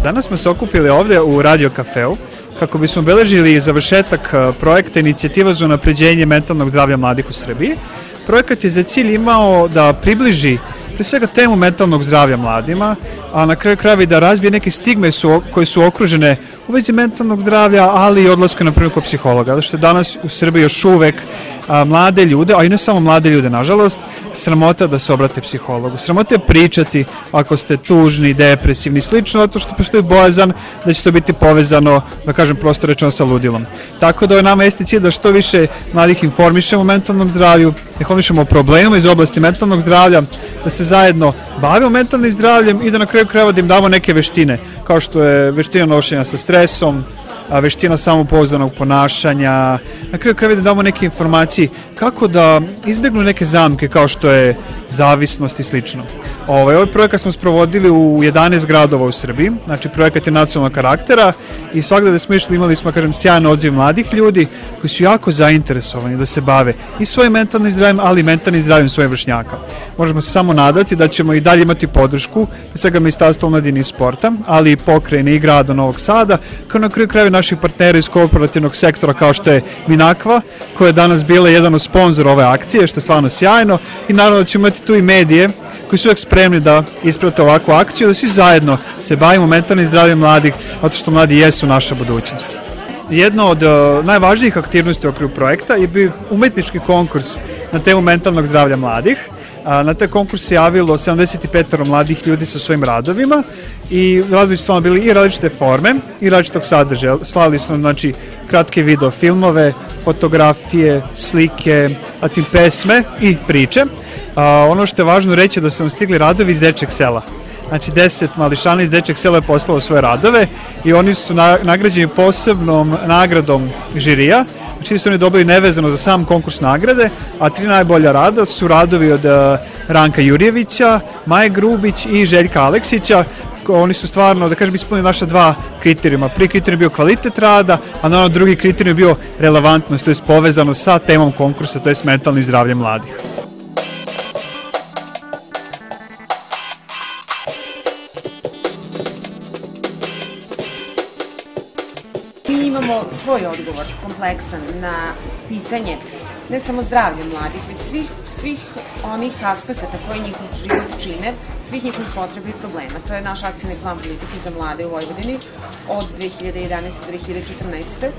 Danas smo se okupili ovde u Radio Kafeu kako bismo obeležili završetak projekta Inicijativa za unapređenje mentalnog zdravlja mladih u Srbiji. Projekat je za cilj imao da približi pre svega temu mentalnog zdravlja mladima, a na kraju krajeva i da razbije neke stigme koje su okružene u vezi mentalnog zdravlja, ali i odlaska na primjer kod psihologa, zato što je danas u Srbiji još uvek mlade ljude, a i ne samo mlade ljude, nažalost, sramota da se obrate psihologu. Sramota je pričati ako ste tužni, depresivni i slično, zato što postoji bojazan da će to biti povezano, da kažem prosto rečeno, sa ludilom. Tako da nama jeste cilj da što više mladih informišemo o mentalnom zdravlju, da informišemo o problemima iz oblasti mentalnog zdravlja, da se zajedno bavimo mentalnim zdravljem i da na kraju krajeva da im damo neke veštine, kao što je veština nošenja sa stresom, veština samopouzdanog ponašanja, na kraju krajeva da damo neke informacije kako da izbjegnu neke zamke kao što je zavisnost i slično. Ovaj projekat smo sprovodili u 11 gradova u Srbiji, znači projekat je nacionalnog karaktera i svakda da smo išli imali smo, kažem, sjajan odziv mladih ljudi koji su jako zainteresovani da se bave i svojim mentalnim zdravljem, ali i mentalnim zdravljem svojih vršnjaka. Možemo se samo nadati da ćemo i dalje imati podršku, pre svega Ministarstva omladine i sporta, ali i pokrajine i grada Novog Sada, kao na kraju krajeva naših partnera iz kooperativnog sektora kao što je Minakva, koja je danas bila jedan od sponzora ove akcije, što je stvarno sjajno, i naravno da ćemo imati tu i medije koji su uvek spremni da isprate ovakvu akciju, da svi zajedno se bavimo mentalnim zdravljem mladih, zato što mladi jesu naša budućnost. Jedna od najvažnijih aktivnosti u okviru projekta je bio umetnički konkurs na temu mentalnog zdravlja mladih. Na taj konkurs se javilo 75 mladih ljudi sa svojim radovima i radovi su stvarno bili i različite forme i različitog sadržaja. Slali su nam, znači, kratke video filmove, fotografije, slike, zatim pesme i priče. Ono što je važno reći je da su nam stigli radovi iz Dečjeg sela. Znači 10 mališana iz Dečjeg sela je poslalo svoje radove i oni su nagrađeni posebnom nagradom žirija. Znači su oni dobili nevezano za sam konkurs nagrade, a 3 najbolja rada su radovi od Ranka Jurjevića, Maje Grubić i Željka Aleksića. Oni su stvarno, da kažem, ispunili naša 2 kriterijuma. Prvi kriterijum je bio kvalitet rada, a naravno drugi kriterijum je bio relevantnost, to je povezano sa temom konkursa, to je mentalnim zdravljem mladih. Mi imamo svoj odgovor, kompleksan, na pitanje ne samo zdravlja mladih, već svih onih aspekata koji njihov život čine, svih njihovih potreba i problema. To je naš akcijni plan politike za mlade u Vojvodini od 2011. do 2014.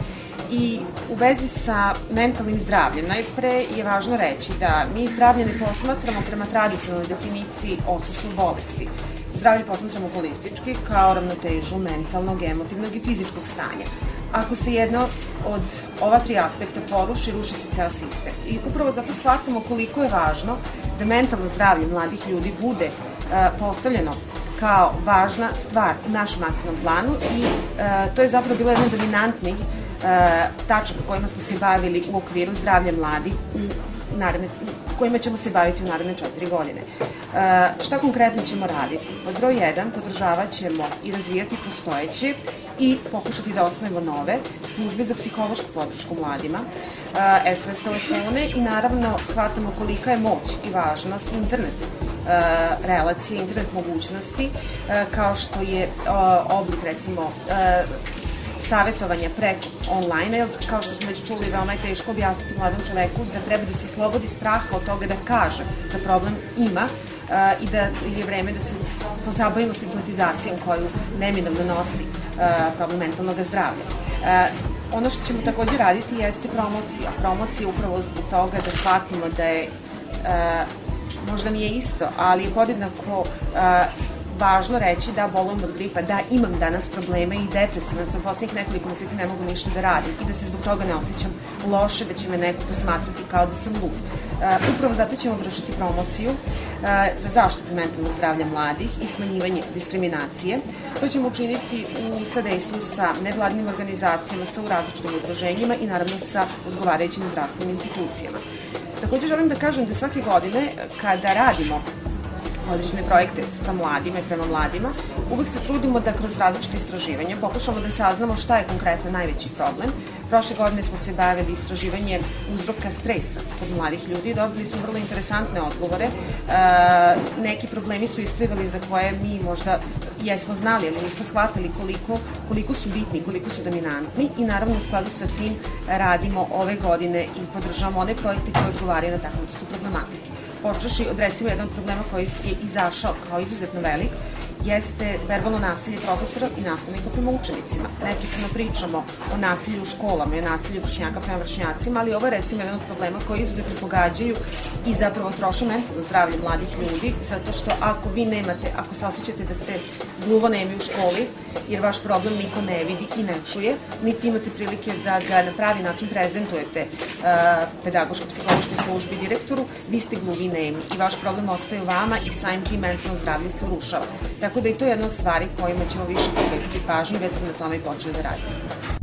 I u vezi sa mentalnim zdravljem, najpre je važno reći da mi zdravlje ne posmatramo prema tradicionalnoj definiciji odsustvu bolesti. Zdravlje posmatramo holistički kao ravnotežu mentalnog, emotivnog i fizičkog stanja. Ako se jedno od ova 3 aspekta poruši, ruši se ceo sistem. I upravo zato shvatamo koliko je važno da mentalno zdravlje mladih ljudi bude postavljeno kao važna stvar u našem akcijnom planu i to je zapravo bila jedna od dominantnih tačaka kojima smo se bavili u okviru zdravlja mladih kojima ćemo se baviti u naredne 4 godine. Šta konkretno ćemo raditi? Pod broj 1 podržavat ćemo i razvijati postojeće i pokušati da osnovimo nove službe za psihološku podršku mladima, SOS telefone i naravno shvatamo kolika je moć i važnost internet relacije, internet mogućnosti, kao što je oblik, recimo, savjetovanja preko online, kao što smo već čuli, veoma je teško objasniti mladom čoveku da treba da se slobodi straha od toga da kaže da problem ima i da je vreme da se pozabavimo stigmatizacijom koju neminovno nosi problem mentalnog zdravlja. Ono što ćemo takođe raditi jeste promocija. Promocija upravo zbog toga da shvatimo da je, možda nije isto, ali je podjednako važno reći da bolujem od gripa, da imam danas probleme i depresivan sam, poslednjih nekoliko meseci ne mogu ništa da radim i da se zbog toga ne osjećam loše, da će me neko posmatrati kao da sam lud. Upravo zato ćemo vršiti promociju za zaštitu mentalnog zdravlja mladih i smanjivanje diskriminacije. To ćemo učiniti u sadejstvu sa nevladinim organizacijama, sa različitim udruženjima i naravno sa odgovarajućim zdravstvenim institucijama. Takođe želim da kažem da svake godine kada radimo određene projekte sa mladima i prema mladima, uvek se trudimo da kroz različite istraživanja pokušamo da saznamo šta je konkretno najveći problem. Prošle godine smo se bavili istraživanjem uzroka stresa kod mladih ljudi i dobili smo vrlo interesantne odgovore. Neki problemi su isplivali za koje mi možda jesmo znali, ali nismo shvatili koliko su bitni, koliko su dominantni i naravno u skladu sa tim radimo ove godine i podržavamo one projekte koje odgovaraju na takvu vrstu problematike. Počeši od recimo jedan od problema koji je izašao kao izuzetno velik, jeste verbalno nasilje profesora i nastavnika prema učenicima. Neprestano pričamo o nasilju u školama i o nasilju vršnjaka prema vršnjacima, ali ovo je recimo jedan od problema koji izuzetno pogađaju i zapravo troše mentalno zdravlje mladih ljudi, zato što ako vi nemate, ako se osjećate da ste gluvo nemi u školi, jer vaš problem niko ne vidi i ne čuje, niti imate prilike da ga na pravi način prezentujete pedagoško-psihološkoj službi direktoru, vi ste gluvi i nemi i vaš problem ostaje u vama i samim tim mentalno zdravlje se urušava. Tako da i to je jedna od stvari kojima ćemo više posvetiti pažnju, već smo na tome i počeli da radimo.